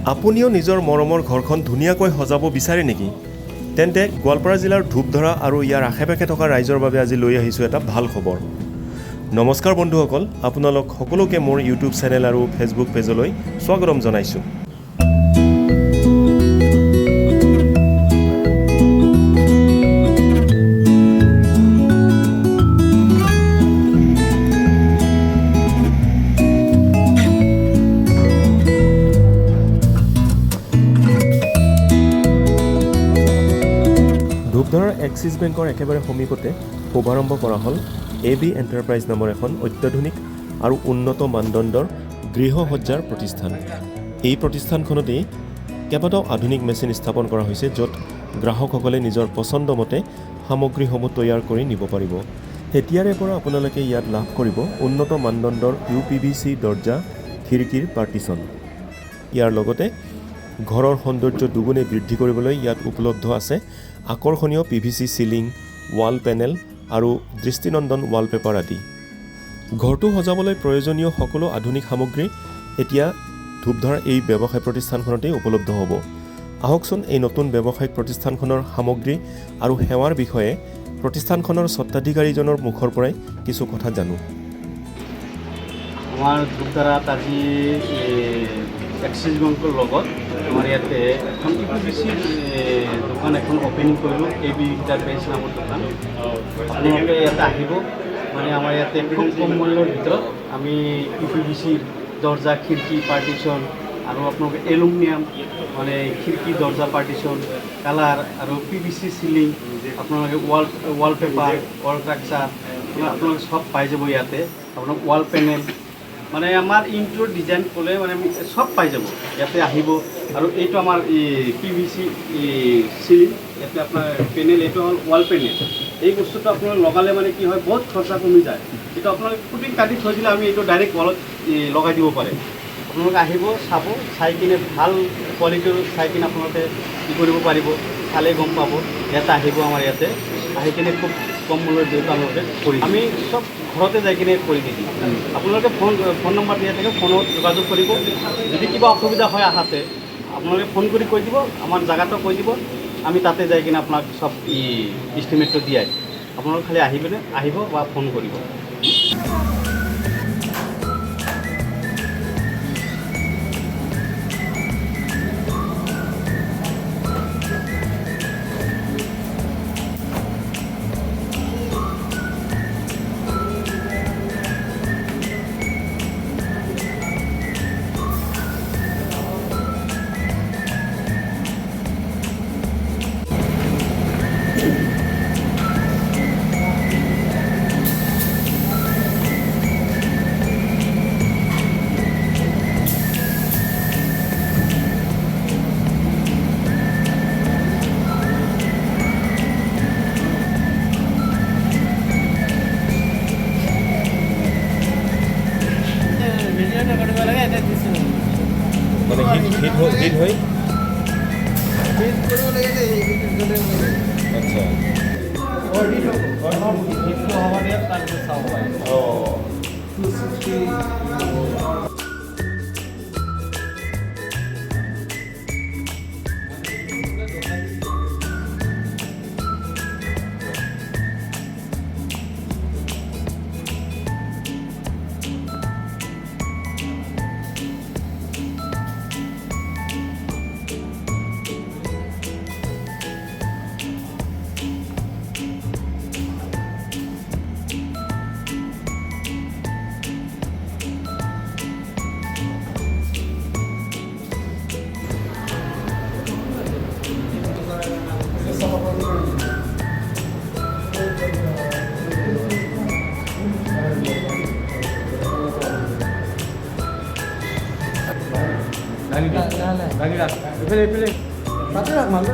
আপুনিও নিজৰ মৰমৰ ঘৰখন ধুনীয়াকৈ সজাব বিচাৰে নেকি? তেন্তে গোৱালপাৰা জিলাৰ ধূপধৰা আৰু ইয়াৰ আশে পাশে থকা ৰাইজৰ বাবে আজি লৈ আহিছোঁ এটা ভাল খবৰ। নমস্কাৰ বন্ধুসকল, আপোনালোক সকলোকে মোৰ ইউটিউব চেনেল আৰু ফেচবুক পেজলৈ স্বাগতম জনাইছোঁ। ধূপধৰাৰ এক্সিছ বেংকৰ একেবাৰে সমীপতে শুভাৰম্ভ কৰা হ'ল AB এণ্টাৰপ্ৰাইজ নামৰ এখন অত্যাধুনিক আৰু উন্নত মানদণ্ডৰ গৃহসজ্জাৰ প্ৰতিষ্ঠান। এই প্ৰতিষ্ঠানখনতেই কেইবাটাও আধুনিক মেচিন স্থাপন কৰা হৈছে, য'ত গ্ৰাহকসকলে নিজৰ পচন্দমতে সামগ্ৰীসমূহ তৈয়াৰ কৰি নিব পাৰিব। এতিয়াৰে পৰা আপোনালোকে ইয়াত লাভ কৰিব উন্নত মানদণ্ডৰ UPVC দৰ্জা, খিৰিকীৰ পাৰ্টিশ্যন। ইয়াৰ লগতে ঘৰৰ সৌন্দৰ্য দুগুণে বৃদ্ধি কৰিবলৈ ইয়াত উপলব্ধ আছে আকৰ্ষণীয় PVC চিলিং, ৱাল পেনেল আৰু দৃষ্টিনন্দন ৱালপেপাৰ আদি। ঘৰটো সজাবলৈ প্ৰয়োজনীয় সকলো আধুনিক সামগ্ৰী এতিয়া ধূপধৰাৰ এই ব্যৱসায় প্ৰতিষ্ঠানখনতেই উপলব্ধ হ'ব। আহকচোন এই নতুন ব্যৱসায়িক প্ৰতিষ্ঠানখনৰ সামগ্ৰী আৰু সেৱাৰ বিষয়ে প্ৰতিষ্ঠানখনৰ স্বত্বাধিকাৰীজনৰ মুখৰ পৰাই কিছু কথা জানো। আমাৰ ধূপধৰাত আজি এক্সিছ বেংকৰ লগত আমাৰ ইয়াতে এখন UPVC দোকান এখন অপেনিং কৰিলোঁ, AB এণ্টাৰপ্ৰাইজ নামৰ দোকান। আপোনালোকে ইয়াতে আহিব, মানে আমাৰ ইয়াতে খুব কম মূল্যৰ ভিতৰত আমি UPVC দৰ্জা, খিৰিকী, পাৰ্টিশ্যন আৰু আপোনালোকে এলুমিনিয়াম মানে খিৰিকী, দৰ্জা, পাৰ্টিশ্যন, কালাৰ আৰু PVC চিলিং, আপোনালোকে ৱালপেপাৰ, ৱাল ষ্ট্ৰাকচাৰ আপোনালোকে চব পাই যাব ইয়াতে। আপোনাক ৱাল পেনেল মানে আমাৰ ইনক্লুড ডিজাইন ক'লে মানে চব পাই যাব, ইয়াতে আহিব। আৰু এইটো আমাৰ PVC চিলিং, ইয়াতে আপোনাৰ পেনেল, এইটো হ'ল ৱাল পেনেল। এই বস্তুটো আপোনাৰ লগালে মানে কি হয়, বহুত খৰচা কমি যায়। এইটো আপোনালোকে ফুটিং কাটি থৈ দিলে আমি এইটো ডাইৰেক্ট ৱালত লগাই দিব পাৰে। আপোনালোকে আহিব, চাব, চাই কিনে ভাল কোৱালিটিৰ চাই কিনে আপোনালোকে কি কৰিব পাৰিব, চালে গম পাব। ইয়াতে আহিব, আমাৰ ইয়াতে আহি কিনে খুব কম মূল্যৰ যিহেতু আপোনালোকে কৰি আমি চব ঘৰতে যাই কিনে কৰি দি দিম। আপোনালোকে ফোন নম্বৰ দিয়া থাকে, ফোনত যোগাযোগ কৰিব। যদি কিবা অসুবিধা হয় আহাতে আপোনালোকে ফোন কৰি কৈ দিব, আমাৰ জেগাটো কৈ দিব, আমি তাতে যাই কিনে আপোনাক চব ইষ্টিমেটটো দিয়াই। আপোনালোক খালি আহিব বা ফোন কৰিব। মানে হিট হৈ আচ্ছা Lagi dah. Lagi dah. Pilih. Patut tak malu.